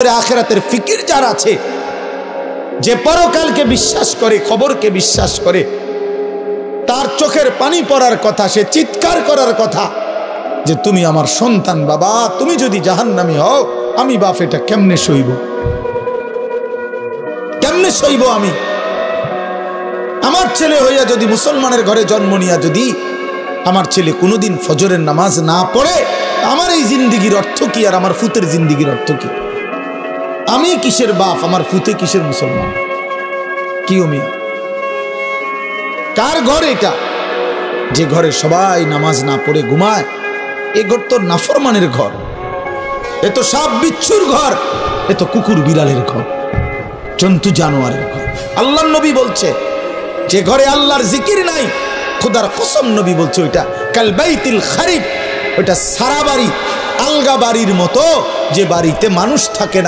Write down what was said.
আখিরাতের ফিকির যার আছে, যে পরকালকে বিশ্বাস করে, খবরকে বিশ্বাস করে, তার চোখের পানি পড়ার কথা, সে চিৎকার করার কথা যে তুমি আমার সন্তান বাবা, তুমি যদি জাহান্নামী হও আমি বাপ এটা কেমনে সইব, কেমনে সইব আমি? আমার ছেলে হইয়া যদি মুসলমানের ঘরে জন্ম নিয়া যদি আমার ছেলে কোনোদিন ফজরের নামাজ না পড়ে, আমার এই জিন্দিগির অর্থ কি আর আমার ফুতের জিন্দিগির অর্থ কি? আমি কিসের বাপ, আমার ফুতে কিসের মুসলমান? কি মিয়া, কার ঘর এটা? যে ঘরে সবাই নামাজ না পড়ে ঘুমায়, এ ঘর তো নাফরমানের ঘর, এ তো সাপ বিচ্ছুর ঘর, এ তো কুকুর বিড়ালের ঘর, জন্তু জানোয়ারের ঘর। আল্লাহর নবী বলছে যে ঘরে আল্লাহর জিকির নাই, খোদার কসম নবী বলছে ওইটা কাল বাইতিল খারিব, ওইটা সারা বাড়ি, আলগা বাড়ির মতো, যে বাড়িতে মানুষ থাকে না।